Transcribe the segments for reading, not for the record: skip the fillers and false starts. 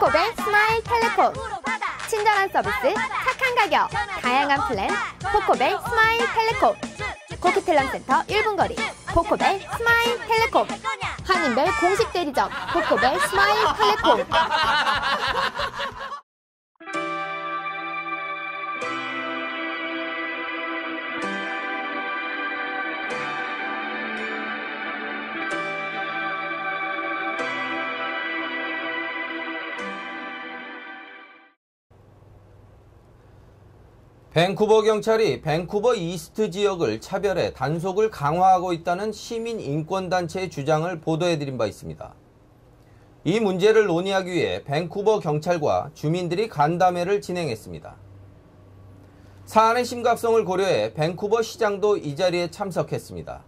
코코벨 스마일 텔레콤. 친절한 서비스, 착한 가격, 다양한 플랜, 코코벨 스마일 텔레콤. 코키텔남센터 1분 거리, 코코벨 스마일 텔레콤. 한인벨 공식 대리점, 코코벨 스마일 텔레콤. 밴쿠버 경찰이 밴쿠버 이스트 지역을 차별해 단속을 강화하고 있다는 시민인권단체의 주장을 보도해드린 바 있습니다. 이 문제를 논의하기 위해 밴쿠버 경찰과 주민들이 간담회를 진행했습니다. 사안의 심각성을 고려해 밴쿠버 시장도 이 자리에 참석했습니다.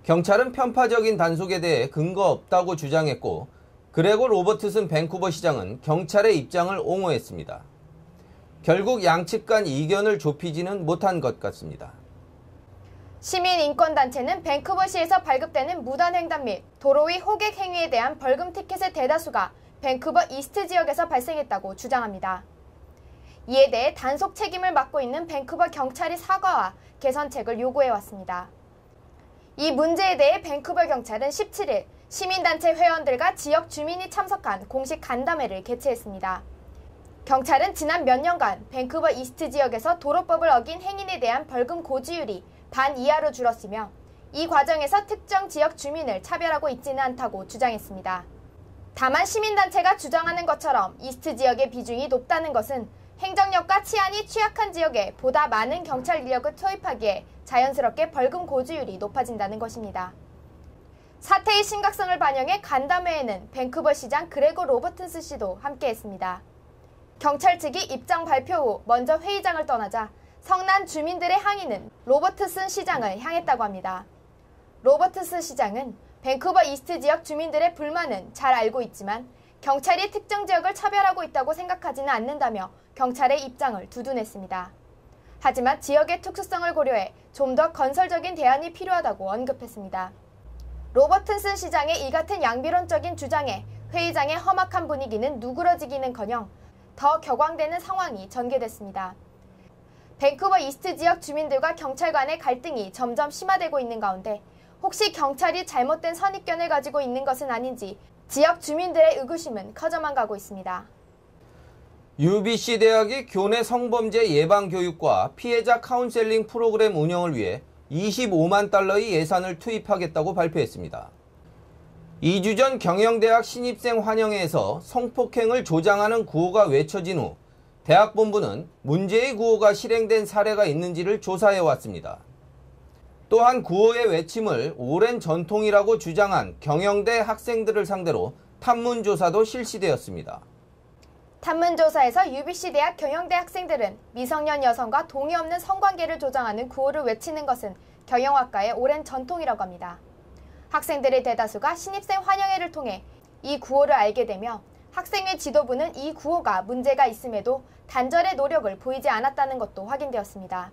경찰은 편파적인 단속에 대해 근거 없다고 주장했고, 그레고 로버트슨 밴쿠버 시장은 경찰의 입장을 옹호했습니다. 결국 양측 간 이견을 좁히지는 못한 것 같습니다. 시민인권단체는 밴쿠버시에서 발급되는 무단횡단 및 도로 위 호객 행위에 대한 벌금 티켓의 대다수가 밴쿠버 이스트 지역에서 발생했다고 주장합니다. 이에 대해 단속 책임을 맡고 있는 밴쿠버 경찰이 사과와 개선책을 요구해왔습니다. 이 문제에 대해 밴쿠버 경찰은 17일 시민단체 회원들과 지역 주민이 참석한 공식 간담회를 개최했습니다. 경찰은 지난 몇 년간 밴쿠버 이스트 지역에서 도로법을 어긴 행인에 대한 벌금 고지율이 반 이하로 줄었으며 이 과정에서 특정 지역 주민을 차별하고 있지는 않다고 주장했습니다. 다만 시민단체가 주장하는 것처럼 이스트 지역의 비중이 높다는 것은 행정력과 치안이 취약한 지역에 보다 많은 경찰 인력을 투입하기에 자연스럽게 벌금 고지율이 높아진다는 것입니다. 사태의 심각성을 반영해 간담회에는 밴쿠버 시장 그레고 로버튼스 씨도 함께했습니다. 경찰 측이 입장 발표 후 먼저 회의장을 떠나자 성난 주민들의 항의는 로버트슨 시장을 향했다고 합니다. 로버트슨 시장은 밴쿠버 이스트 지역 주민들의 불만은 잘 알고 있지만 경찰이 특정 지역을 차별하고 있다고 생각하지는 않는다며 경찰의 입장을 두둔했습니다. 하지만 지역의 특수성을 고려해 좀 더 건설적인 대안이 필요하다고 언급했습니다. 로버트슨 시장의 이 같은 양비론적인 주장에 회의장의 험악한 분위기는 누그러지기는커녕 더 격앙되는 상황이 전개됐습니다. 밴쿠버 이스트 지역 주민들과 경찰 간의 갈등이 점점 심화되고 있는 가운데 혹시 경찰이 잘못된 선입견을 가지고 있는 것은 아닌지 지역 주민들의 의구심은 커져만 가고 있습니다. UBC 대학이 교내 성범죄 예방 교육과 피해자 카운셀링 프로그램 운영을 위해 25만 달러의 예산을 투입하겠다고 발표했습니다. 2주 전 경영대학 신입생 환영회에서 성폭행을 조장하는 구호가 외쳐진 후 대학 본부는 문제의 구호가 실행된 사례가 있는지를 조사해왔습니다. 또한 구호의 외침을 오랜 전통이라고 주장한 경영대 학생들을 상대로 탐문조사도 실시되었습니다. 탐문조사에서 UBC 대학 경영대 학생들은 미성년 여성과 동의 없는 성관계를 조장하는 구호를 외치는 것은 경영학과의 오랜 전통이라고 합니다. 학생들의 대다수가 신입생 환영회를 통해 이 구호를 알게 되며 학생회 지도부는 이 구호가 문제가 있음에도 단절의 노력을 보이지 않았다는 것도 확인되었습니다.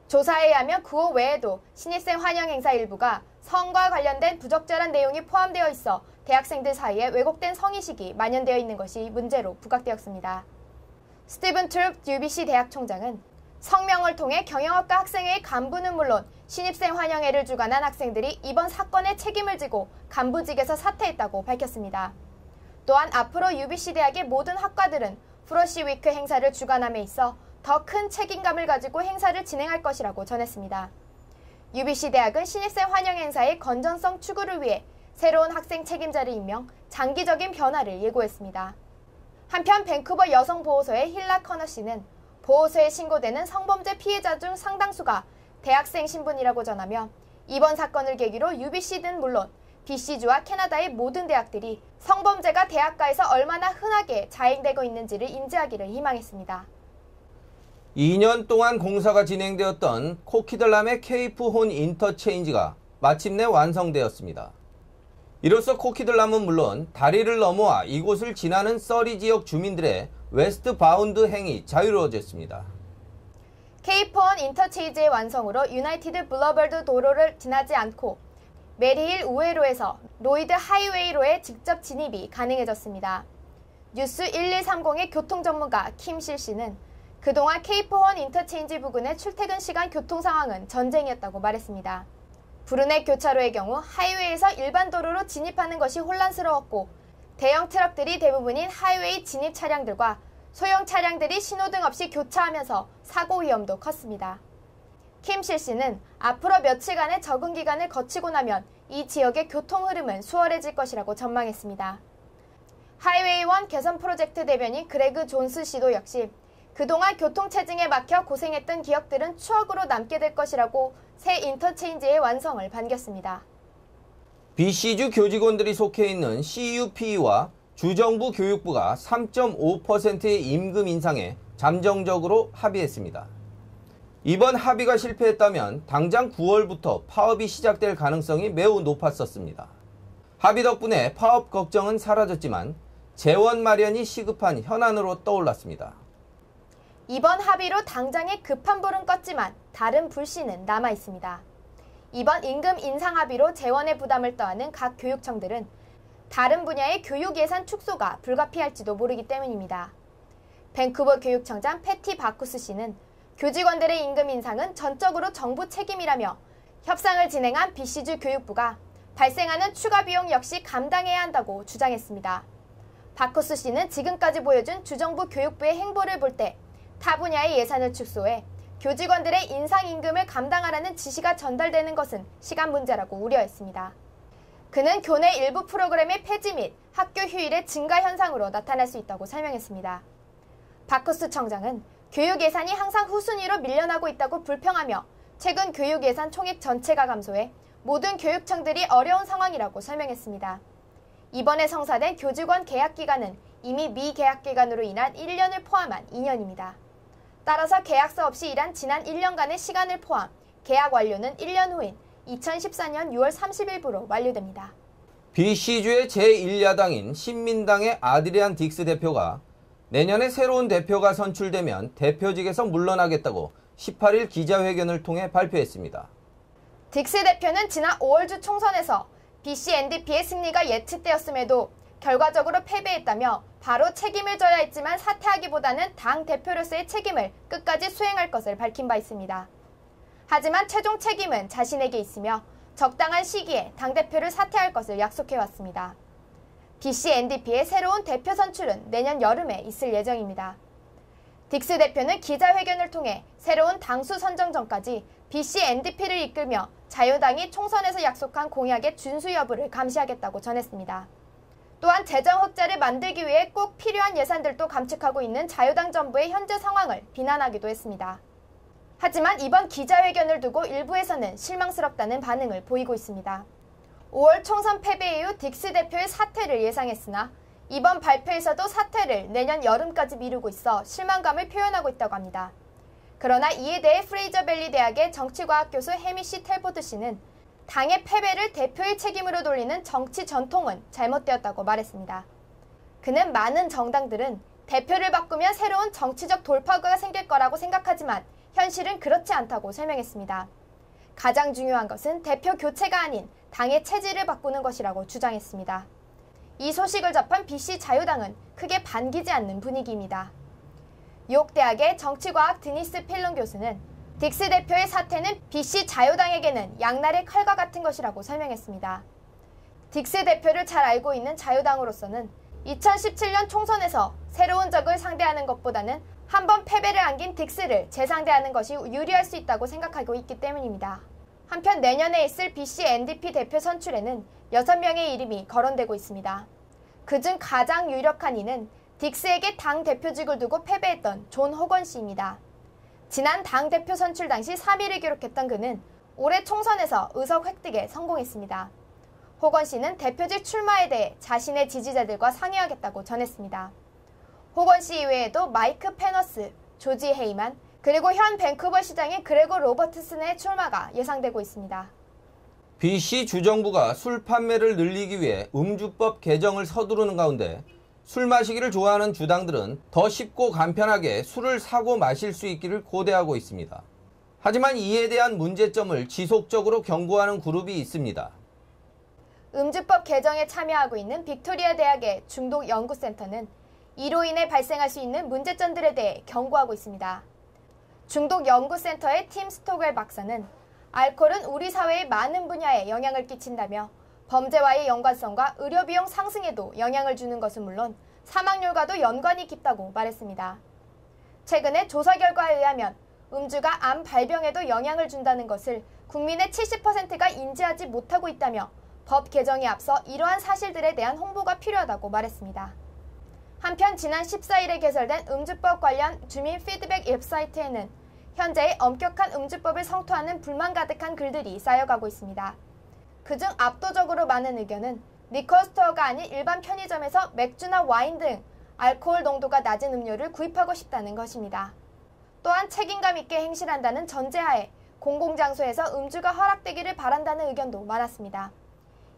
조사에 의하면 구호 외에도 신입생 환영 행사 일부가 성과 관련된 부적절한 내용이 포함되어 있어 대학생들 사이에 왜곡된 성의식이 만연되어 있는 것이 문제로 부각되었습니다. 스티븐 트룹 UBC 대학 총장은 성명을 통해 경영학과 학생회의 간부는 물론 신입생 환영회를 주관한 학생들이 이번 사건에 책임을 지고 간부직에서 사퇴했다고 밝혔습니다. 또한 앞으로 UBC 대학의 모든 학과들은 프로시 위크 행사를 주관함에 있어 더 큰 책임감을 가지고 행사를 진행할 것이라고 전했습니다. UBC 대학은 신입생 환영 행사의 건전성 추구를 위해 새로운 학생 책임자를 임명, 장기적인 변화를 예고했습니다. 한편 밴쿠버 여성보호소의 힐라 커너 씨는 보호소에 신고되는 성범죄 피해자 중 상당수가 대학생 신분이라고 전하며 이번 사건을 계기로 UBC는 물론 BC주와 캐나다의 모든 대학들이 성범죄가 대학가에서 얼마나 흔하게 자행되고 있는지를 인지하기를 희망했습니다. 2년 동안 공사가 진행되었던 코키들람의 케이프 혼 인터체인지가 마침내 완성되었습니다. 이로써 코키들람은 물론 다리를 넘어와 이곳을 지나는 서리 지역 주민들의 웨스트 바운드 행이 자유로워졌습니다. 케이프 혼 인터체인지의 완성으로 유나이티드 블러버드 도로를 지나지 않고 메리힐 우회로에서 로이드 하이웨이로의 직접 진입이 가능해졌습니다. 뉴스 1130의 교통 전문가 김실 씨는 그동안 케이프호원 인터체인지 부근의 출퇴근 시간 교통 상황은 전쟁이었다고 말했습니다. 브루넥 교차로의 경우 하이웨이에서 일반 도로로 진입하는 것이 혼란스러웠고 대형 트럭들이 대부분인 하이웨이 진입 차량들과 소형 차량들이 신호등 없이 교차하면서 사고 위험도 컸습니다. 김실 씨는 앞으로 며칠간의 적응 기간을 거치고 나면 이 지역의 교통 흐름은 수월해질 것이라고 전망했습니다. 하이웨이 1 개선 프로젝트 대변인 그레그 존스 씨도 역시 그동안 교통체증에 막혀 고생했던 기억들은 추억으로 남게 될 것이라고 새 인터체인지의 완성을 반겼습니다. BC주 교직원들이 속해 있는 CUP와 주정부 교육부가 3.5%의 임금 인상에 잠정적으로 합의했습니다. 이번 합의가 실패했다면 당장 9월부터 파업이 시작될 가능성이 매우 높았었습니다. 합의 덕분에 파업 걱정은 사라졌지만 재원 마련이 시급한 현안으로 떠올랐습니다. 이번 합의로 당장의 급한 불은 껐지만 다른 불씨는 남아 있습니다. 이번 임금 인상 합의로 재원의 부담을 떠안은 각 교육청들은 다른 분야의 교육 예산 축소가 불가피할지도 모르기 때문입니다. 밴쿠버 교육청장 패티 바쿠스 씨는 교직원들의 임금 인상은 전적으로 정부 책임이라며 협상을 진행한 BC주 교육부가 발생하는 추가 비용 역시 감당해야 한다고 주장했습니다. 바쿠스 씨는 지금까지 보여준 주정부 교육부의 행보를 볼 때 타 분야의 예산을 축소해 교직원들의 인상 임금을 감당하라는 지시가 전달되는 것은 시간 문제라고 우려했습니다. 그는 교내 일부 프로그램의 폐지 및 학교 휴일의 증가 현상으로 나타날 수 있다고 설명했습니다. 바쿠스 청장은 교육 예산이 항상 후순위로 밀려나고 있다고 불평하며 최근 교육 예산 총액 전체가 감소해 모든 교육청들이 어려운 상황이라고 설명했습니다. 이번에 성사된 교직원 계약 기간은 이미 미계약 기간으로 인한 1년을 포함한 2년입니다. 따라서 계약서 없이 일한 지난 1년간의 시간을 포함 계약 완료는 1년 후인 2014년 6월 30일부로 완료됩니다. BC주의 제1야당인 신민당의 아드리안 딕스 대표가 내년에 새로운 대표가 선출되면 대표직에서 물러나겠다고 18일 기자회견을 통해 발표했습니다. 딕스 대표는 지난 5월주 총선에서 BC NDP의 승리가 예측되었음에도 결과적으로 패배했다며 바로 책임을 져야 했지만 사퇴하기보다는 당 대표로서의 책임을 끝까지 수행할 것을 밝힌 바 있습니다. 하지만 최종 책임은 자신에게 있으며 적당한 시기에 당대표를 사퇴할 것을 약속해왔습니다. BC NDP의 새로운 대표 선출은 내년 여름에 있을 예정입니다. 딕스 대표는 기자회견을 통해 새로운 당수 선정 전까지 BC NDP를 이끌며 자유당이 총선에서 약속한 공약의 준수 여부를 감시하겠다고 전했습니다. 또한 재정 흑자를 만들기 위해 꼭 필요한 예산들도 감축하고 있는 자유당 정부의 현재 상황을 비난하기도 했습니다. 하지만 이번 기자회견을 두고 일부에서는 실망스럽다는 반응을 보이고 있습니다. 5월 총선 패배 이후 딕스 대표의 사퇴를 예상했으나 이번 발표에서도 사퇴를 내년 여름까지 미루고 있어 실망감을 표현하고 있다고 합니다. 그러나 이에 대해 프레이저밸리 대학의 정치과학 교수 해미시 텔포트 씨는 당의 패배를 대표의 책임으로 돌리는 정치 전통은 잘못되었다고 말했습니다. 그는 많은 정당들은 대표를 바꾸면 새로운 정치적 돌파구가 생길 거라고 생각하지만 현실은 그렇지 않다고 설명했습니다. 가장 중요한 것은 대표 교체가 아닌 당의 체질을 바꾸는 것이라고 주장했습니다. 이 소식을 접한 BC 자유당은 크게 반기지 않는 분위기입니다. 욕 대학의 정치과학 드니스 필론 교수는 딕스 대표의 사퇴는 BC 자유당에게는 양날의 칼과 같은 것이라고 설명했습니다. 딕스 대표를 잘 알고 있는 자유당으로서는 2017년 총선에서 새로운 적을 상대하는 것보다는 한 번 패배를 안긴 딕스를 재상대하는 것이 유리할 수 있다고 생각하고 있기 때문입니다. 한편 내년에 있을 BC NDP 대표 선출에는 6명의 이름이 거론되고 있습니다. 그중 가장 유력한 이는 딕스에게 당 대표직을 두고 패배했던 존 호건 씨입니다. 지난 당 대표 선출 당시 3위를 기록했던 그는 올해 총선에서 의석 획득에 성공했습니다. 호건 씨는 대표직 출마에 대해 자신의 지지자들과 상의하겠다고 전했습니다. 호건 씨 이외에도 마이크 페너스, 조지 헤이만, 그리고 현 밴쿠버 시장인 그레고 로버트슨의 출마가 예상되고 있습니다. BC 주정부가 술 판매를 늘리기 위해 음주법 개정을 서두르는 가운데 술 마시기를 좋아하는 주당들은 더 쉽고 간편하게 술을 사고 마실 수 있기를 고대하고 있습니다. 하지만 이에 대한 문제점을 지속적으로 경고하는 그룹이 있습니다. 음주법 개정에 참여하고 있는 빅토리아 대학의 중독연구센터는 이로 인해 발생할 수 있는 문제점들에 대해 경고하고 있습니다. 중독연구센터의 팀 스토겔 박사는 알코올은 우리 사회의 많은 분야에 영향을 끼친다며 범죄와의 연관성과 의료비용 상승에도 영향을 주는 것은 물론 사망률과도 연관이 깊다고 말했습니다. 최근에 조사 결과에 의하면 음주가 암 발병에도 영향을 준다는 것을 국민의 70%가 인지하지 못하고 있다며 법 개정에 앞서 이러한 사실들에 대한 홍보가 필요하다고 말했습니다. 한편 지난 14일에 개설된 음주법 관련 주민 피드백 웹사이트에는 현재의 엄격한 음주법을 성토하는 불만 가득한 글들이 쌓여가고 있습니다. 그중 압도적으로 많은 의견은 리커 스토어가 아닌 일반 편의점에서 맥주나 와인 등 알코올 농도가 낮은 음료를 구입하고 싶다는 것입니다. 또한 책임감 있게 행실한다는 전제하에 공공장소에서 음주가 허락되기를 바란다는 의견도 많았습니다.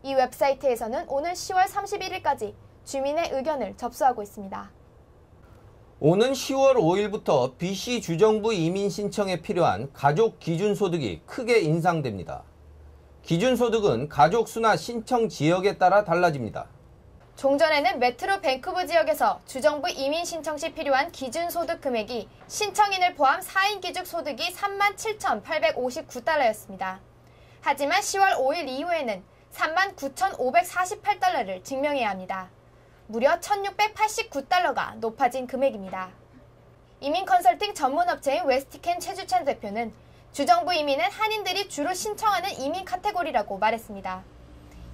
이 웹사이트에서는 오늘 10월 31일까지 주민의 의견을 접수하고 있습니다. 오는 10월 5일부터 BC 주정부 이민 신청에 필요한 가족 기준소득이 크게 인상됩니다. 기준소득은 가족 수나 신청 지역에 따라 달라집니다. 종전에는 메트로 밴쿠버 지역에서 주정부 이민 신청 시 필요한 기준소득 금액이 신청인을 포함 4인 기준 소득이 37,859달러였습니다. 하지만 10월 5일 이후에는 39,548달러를 증명해야 합니다. 무려 1,689달러가 높아진 금액입니다. 이민 컨설팅 전문업체인 웨스티켄 최주찬 대표는 주정부 이민은 한인들이 주로 신청하는 이민 카테고리라고 말했습니다.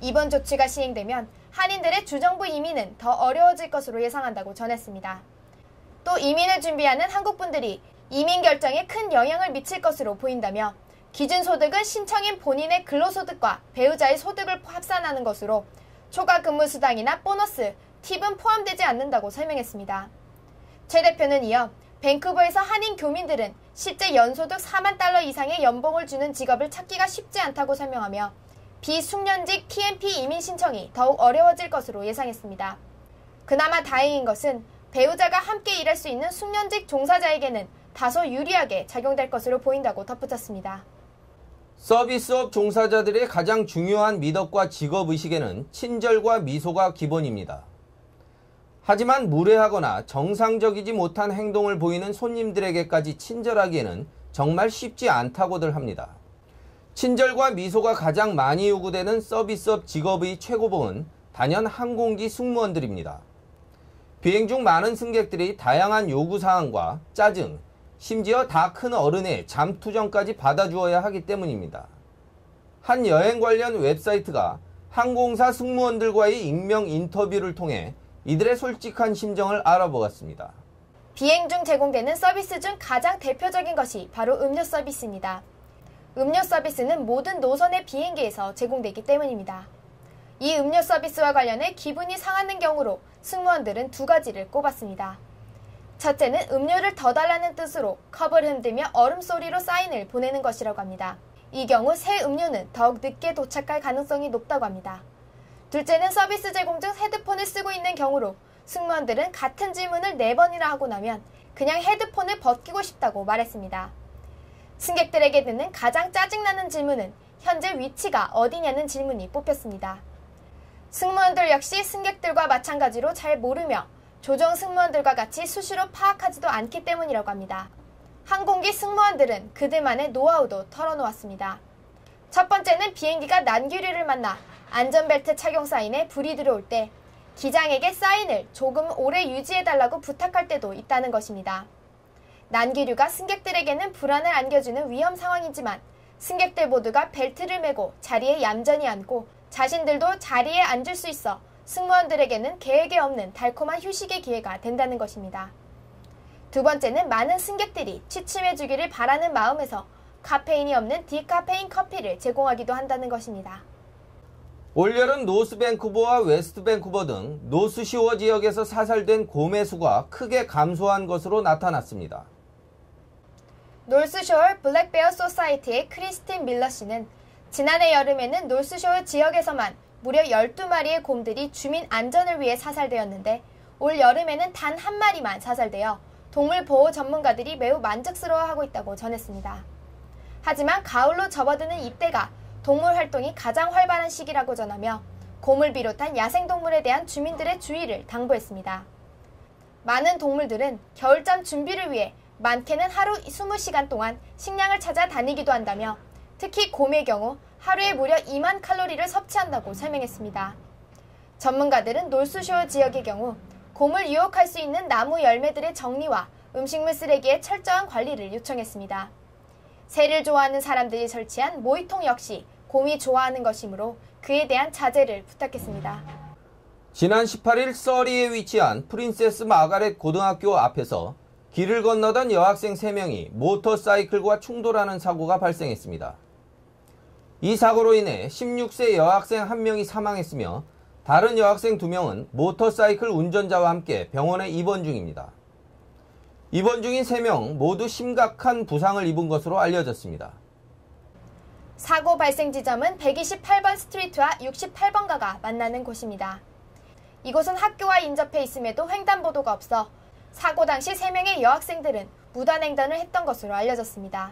이번 조치가 시행되면 한인들의 주정부 이민은 더 어려워질 것으로 예상한다고 전했습니다. 또 이민을 준비하는 한국분들이 이민 결정에 큰 영향을 미칠 것으로 보인다며 기준소득은 신청인 본인의 근로소득과 배우자의 소득을 합산하는 것으로 초과 근무수당이나 보너스, 팁은 포함되지 않는다고 설명했습니다. 최 대표는 이어 밴쿠버에서 한인 교민들은 실제 연소득 4만 달러 이상의 연봉을 주는 직업을 찾기가 쉽지 않다고 설명하며 비숙련직 PNP 이민 신청이 더욱 어려워질 것으로 예상했습니다. 그나마 다행인 것은 배우자가 함께 일할 수 있는 숙련직 종사자에게는 다소 유리하게 작용될 것으로 보인다고 덧붙였습니다. 서비스업 종사자들의 가장 중요한 미덕과 직업의식에는 친절과 미소가 기본입니다. 하지만 무례하거나 정상적이지 못한 행동을 보이는 손님들에게까지 친절하기에는 정말 쉽지 않다고들 합니다. 친절과 미소가 가장 많이 요구되는 서비스업 직업의 최고봉은 단연 항공기 승무원들입니다. 비행 중 많은 승객들이 다양한 요구사항과 짜증, 심지어 다 큰 어른의 잠투정까지 받아주어야 하기 때문입니다. 한 여행 관련 웹사이트가 항공사 승무원들과의 익명 인터뷰를 통해 이들의 솔직한 심정을 알아보았습니다. 비행 중 제공되는 서비스 중 가장 대표적인 것이 바로 음료 서비스입니다. 음료 서비스는 모든 노선의 비행기에서 제공되기 때문입니다. 이 음료 서비스와 관련해 기분이 상하는 경우로 승무원들은 두 가지를 꼽았습니다. 첫째는 음료를 더 달라는 뜻으로 컵을 흔들며 얼음소리로 사인을 보내는 것이라고 합니다. 이 경우 새 음료는 더욱 늦게 도착할 가능성이 높다고 합니다. 둘째는 서비스 제공 중 헤드폰을 쓰고 있는 경우로 승무원들은 같은 질문을 4번이나 하고 나면 그냥 헤드폰을 벗기고 싶다고 말했습니다. 승객들에게 드는 가장 짜증나는 질문은 현재 위치가 어디냐는 질문이 뽑혔습니다. 승무원들 역시 승객들과 마찬가지로 잘 모르며 조종 승무원들과 같이 수시로 파악하지도 않기 때문이라고 합니다. 항공기 승무원들은 그들만의 노하우도 털어놓았습니다. 첫 번째는 비행기가 난기류를 만나 안전벨트 착용 사인에 불이 들어올 때 기장에게 사인을 조금 오래 유지해달라고 부탁할 때도 있다는 것입니다. 난기류가 승객들에게는 불안을 안겨주는 위험 상황이지만 승객들 모두가 벨트를 매고 자리에 얌전히 앉고 자신들도 자리에 앉을 수 있어 승무원들에게는 계획에 없는 달콤한 휴식의 기회가 된다는 것입니다. 두 번째는 많은 승객들이 취침해주기를 바라는 마음에서 카페인이 없는 디카페인 커피를 제공하기도 한다는 것입니다. 올여름 노스 밴쿠버와 웨스트 밴쿠버 등 노스시어 지역에서 사살된 곰의 수가 크게 감소한 것으로 나타났습니다. 노스쇼어 블랙베어 소사이티의 크리스틴 밀러 씨는 지난해 여름에는 노스쇼어 지역에서만 무려 12마리의 곰들이 주민 안전을 위해 사살되었는데 올 여름에는 단 한 마리만 사살되어 동물 보호 전문가들이 매우 만족스러워하고 있다고 전했습니다. 하지만 가을로 접어드는 이때가 동물 활동이 가장 활발한 시기라고 전하며 곰을 비롯한 야생동물에 대한 주민들의 주의를 당부했습니다. 많은 동물들은 겨울잠 준비를 위해 많게는 하루 20시간 동안 식량을 찾아 다니기도 한다며 특히 곰의 경우 하루에 무려 2만 칼로리를 섭취한다고 설명했습니다. 전문가들은 놀수쇼 지역의 경우 곰을 유혹할 수 있는 나무 열매들의 정리와 음식물 쓰레기의 철저한 관리를 요청했습니다. 새를 좋아하는 사람들이 설치한 모이통 역시 곰이 좋아하는 것이므로 그에 대한 자제를 부탁했습니다. 지난 18일 서리에 위치한 프린세스 마가렛 고등학교 앞에서 길을 건너던 여학생 3명이 모터사이클과 충돌하는 사고가 발생했습니다. 이 사고로 인해 16세 여학생 1명이 사망했으며 다른 여학생 2명은 모터사이클 운전자와 함께 병원에 입원 중입니다. 입원 중인 3명 모두 심각한 부상을 입은 것으로 알려졌습니다. 사고 발생 지점은 128번 스트리트와 68번가가 만나는 곳입니다. 이곳은 학교와 인접해 있음에도 횡단보도가 없어 사고 당시 3명의 여학생들은 무단횡단을 했던 것으로 알려졌습니다.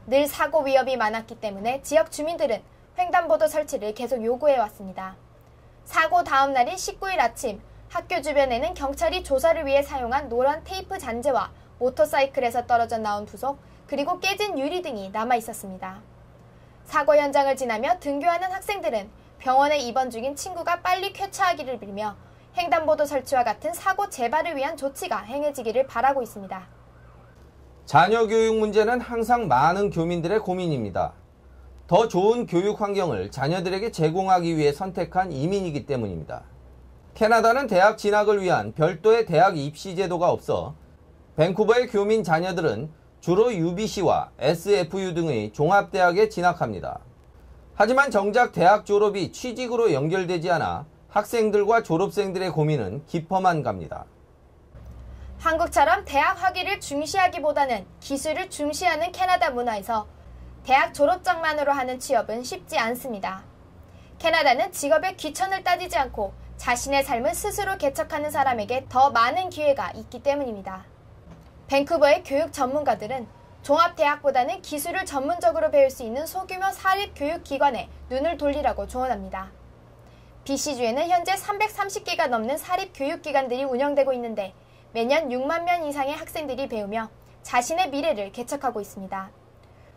늘 사고 위협이 많았기 때문에 지역 주민들은 횡단보도 설치를 계속 요구해왔습니다. 사고 다음 날인 19일 아침 학교 주변에는 경찰이 조사를 위해 사용한 노란 테이프 잔재와 모터사이클에서 떨어져 나온 부속 그리고 깨진 유리 등이 남아 있었습니다. 사고 현장을 지나며 등교하는 학생들은 병원에 입원 중인 친구가 빨리 쾌차하기를 빌며 횡단보도 설치와 같은 사고 재발을 위한 조치가 행해지기를 바라고 있습니다. 자녀 교육 문제는 항상 많은 교민들의 고민입니다. 더 좋은 교육 환경을 자녀들에게 제공하기 위해 선택한 이민이기 때문입니다. 캐나다는 대학 진학을 위한 별도의 대학 입시 제도가 없어 밴쿠버의 교민 자녀들은 주로 UBC와 SFU 등의 종합대학에 진학합니다. 하지만 정작 대학 졸업이 취직으로 연결되지 않아 학생들과 졸업생들의 고민은 깊어만 갑니다. 한국처럼 대학 학위를 중시하기보다는 기술을 중시하는 캐나다 문화에서 대학 졸업장만으로 하는 취업은 쉽지 않습니다. 캐나다는 직업의 귀천을 따지지 않고 자신의 삶을 스스로 개척하는 사람에게 더 많은 기회가 있기 때문입니다. 밴쿠버의 교육 전문가들은 종합대학보다는 기술을 전문적으로 배울 수 있는 소규모 사립교육기관에 눈을 돌리라고 조언합니다. BC주에는 현재 330개가 넘는 사립교육기관들이 운영되고 있는데 매년 6만 명 이상의 학생들이 배우며 자신의 미래를 개척하고 있습니다.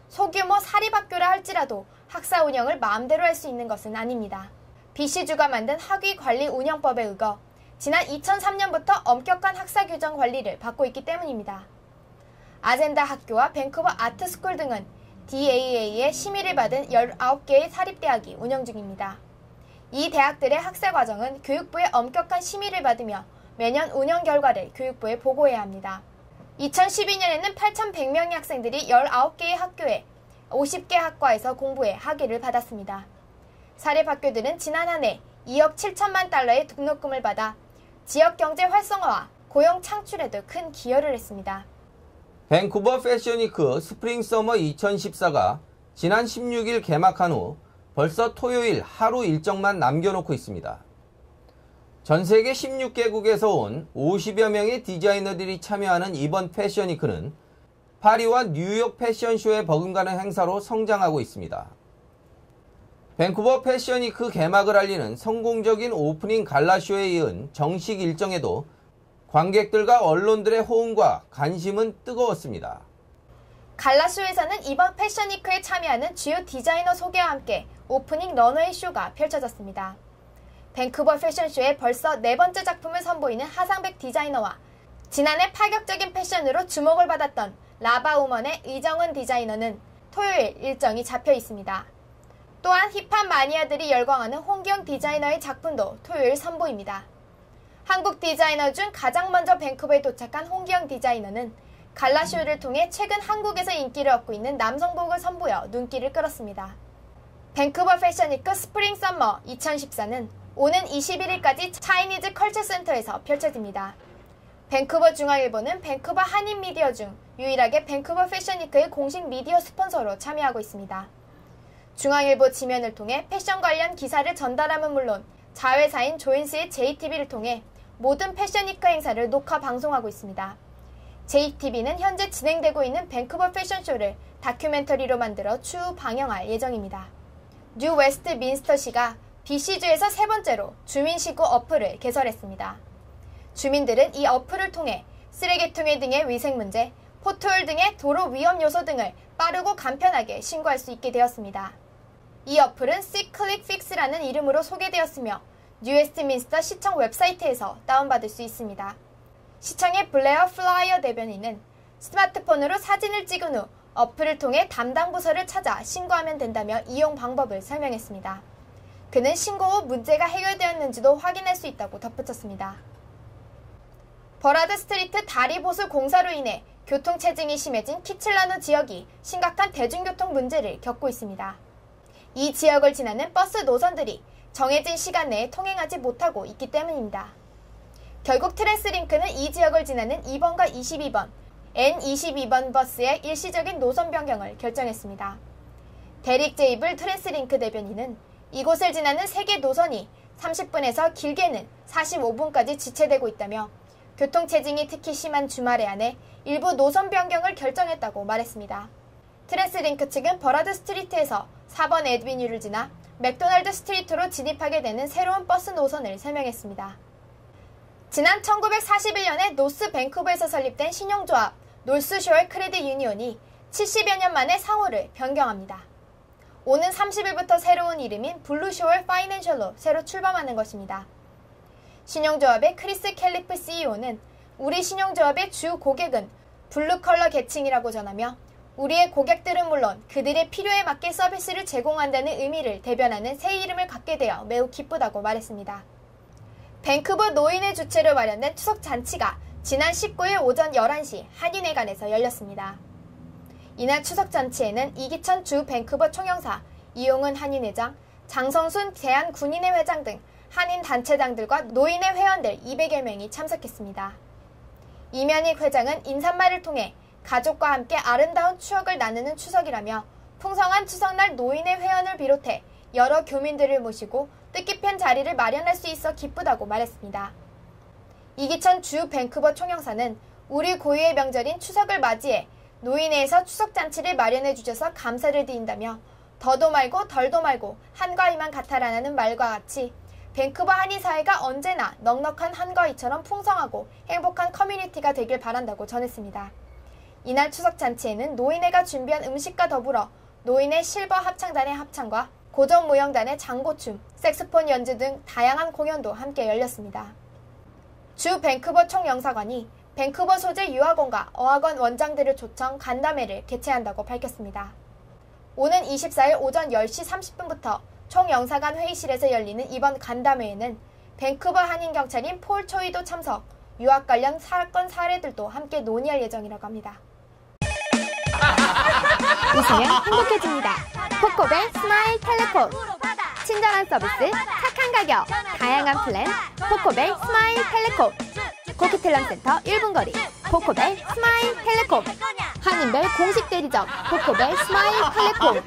소규모 사립학교라 할지라도 학사 운영을 마음대로 할 수 있는 것은 아닙니다. BC주가 만든 학위관리운영법에 의거 지난 2003년부터 엄격한 학사 규정 관리를 받고 있기 때문입니다. 아젠다 학교와 밴쿠버 아트스쿨 등은 DAA의 심의를 받은 19개의 사립대학이 운영 중입니다. 이 대학들의 학사 과정은 교육부의 엄격한 심의를 받으며 매년 운영 결과를 교육부에 보고해야 합니다. 2012년에는 8,100명의 학생들이 19개의 학교에 50개 학과에서 공부해 학위를 받았습니다. 사립학교들은 지난 한 해 2억 7천만 달러의 등록금을 받아 지역 경제 활성화와 고용 창출에도 큰 기여를 했습니다. 밴쿠버 패션위크 스프링 서머 2014가 지난 16일 개막한 후 벌써 토요일 하루 일정만 남겨놓고 있습니다. 전 세계 16개국에서 온 50여 명의 디자이너들이 참여하는 이번 패션위크는 파리와 뉴욕 패션쇼에 버금가는 행사로 성장하고 있습니다. 밴쿠버 패션위크 개막을 알리는 성공적인 오프닝 갈라쇼에 이은 정식 일정에도 관객들과 언론들의 호응과 관심은 뜨거웠습니다. 갈라쇼에서는 이번 패션위크에 참여하는 주요 디자이너 소개와 함께 오프닝 런웨이 쇼가 펼쳐졌습니다. 밴쿠버 패션쇼에 벌써 4번째 작품을 선보이는 하상백 디자이너와 지난해 파격적인 패션으로 주목을 받았던 라바우먼의 이정은 디자이너는 토요일 일정이 잡혀 있습니다. 또한 힙합 마니아들이 열광하는 홍기영 디자이너의 작품도 토요일 선보입니다. 한국 디자이너 중 가장 먼저 밴쿠버에 도착한 홍기영 디자이너는 갈라쇼를 통해 최근 한국에서 인기를 얻고 있는 남성복을 선보여 눈길을 끌었습니다. 밴쿠버 패션위크 스프링 서머 2014는 오는 21일까지 차이니즈 컬처 센터에서 펼쳐집니다. 밴쿠버 중앙일보는 밴쿠버 한인 미디어 중 유일하게 밴쿠버 패션위크의 공식 미디어 스폰서로 참여하고 있습니다. 중앙일보 지면을 통해 패션 관련 기사를 전달함은 물론 자회사인 조인스의 JTB를 통해 모든 패션위크 행사를 녹화 방송하고 있습니다. JTB는 현재 진행되고 있는 밴쿠버 패션쇼를 다큐멘터리로 만들어 추후 방영할 예정입니다. 뉴 웨스트 민스터시가 BC주에서 3번째로 주민시구 어플을 개설했습니다. 주민들은 이 어플을 통해 쓰레기통해 등의 위생 문제, 포트홀 등의 도로 위험 요소 등을 빠르고 간편하게 신고할 수 있게 되었습니다. 이 어플은 ClickFix라는 이름으로 소개되었으며 뉴웨스트민스터 시청 웹사이트에서 다운받을 수 있습니다. 시청의 블레어 플라이어 대변인은 스마트폰으로 사진을 찍은 후 어플을 통해 담당 부서를 찾아 신고하면 된다며 이용 방법을 설명했습니다. 그는 신고 후 문제가 해결되었는지도 확인할 수 있다고 덧붙였습니다. 버라드 스트리트 다리 보수 공사로 인해 교통체증이 심해진 키칠라노 지역이 심각한 대중교통 문제를 겪고 있습니다. 이 지역을 지나는 버스 노선들이 정해진 시간 내에 통행하지 못하고 있기 때문입니다. 결국 트랜스링크는 이 지역을 지나는 2번과 22번, N22번 버스의 일시적인 노선 변경을 결정했습니다. 데릭 제이블 트랜스링크 대변인은 이곳을 지나는 3개 노선이 30분에서 길게는 45분까지 지체되고 있다며 교통체증이 특히 심한 주말에 한해 일부 노선 변경을 결정했다고 말했습니다. 트랜스링크 측은 버라드 스트리트에서 4번 에드비뉴를 지나 맥도날드 스트리트로 진입하게 되는 새로운 버스 노선을 설명했습니다. 지난 1941년에 노스 밴쿠버에서 설립된 신용조합 노스쇼어 크레딧 유니온이 70여 년 만에 상호를 변경합니다. 오는 30일부터 새로운 이름인 블루쇼어 파이낸셜로 새로 출범하는 것입니다. 신용조합의 크리스 캘리프 CEO는 우리 신용조합의 주 고객은 블루컬러 계층이라고 전하며 우리의 고객들은 물론 그들의 필요에 맞게 서비스를 제공한다는 의미를 대변하는 새 이름을 갖게 되어 매우 기쁘다고 말했습니다. 밴쿠버 노인회 주최로 마련된 추석 잔치가 지난 19일 오전 11시 한인회관에서 열렸습니다. 이날 추석 잔치에는 이기천 주 밴쿠버 총영사, 이용은 한인회장, 장성순 대한군인회 회장 등 한인 단체장들과 노인회 회원들 200여 명이 참석했습니다. 이면익 회장은 인사말을 통해 가족과 함께 아름다운 추억을 나누는 추석이라며 풍성한 추석날 노인회 회원을 비롯해 여러 교민들을 모시고 뜻깊은 자리를 마련할 수 있어 기쁘다고 말했습니다. 이기천 주 밴쿠버 총영사는 우리 고유의 명절인 추석을 맞이해 노인회에서 추석잔치를 마련해 주셔서 감사를 드린다며 더도 말고 덜도 말고 한가위만 같아라는 말과 같이 밴쿠버 한인사회가 언제나 넉넉한 한가위처럼 풍성하고 행복한 커뮤니티가 되길 바란다고 전했습니다. 이날 추석잔치에는 노인회가 준비한 음식과 더불어 노인회 실버 합창단의 합창과 고전무용단의 장고춤, 색스폰 연주 등 다양한 공연도 함께 열렸습니다. 주 밴쿠버 총영사관이 밴쿠버 소재 유학원과 어학원 원장들을 초청 간담회를 개최한다고 밝혔습니다. 오는 24일 오전 10시 30분부터 총영사관 회의실에서 열리는 이번 간담회에는 밴쿠버 한인경찰인 폴 초이도 참석, 유학 관련 사건 사례들도 함께 논의할 예정이라고 합니다. 웃으면 행복해집니다. 코코벨 스마일 텔레콤. 친절한 서비스, 착한 가격, 다양한 플랜, 코코벨 스마일 텔레콤. 코키텔럼센터 1분 거리, 코코벨 스마일 텔레콤. 한인벨 공식 대리점, 코코벨 스마일 텔레콤.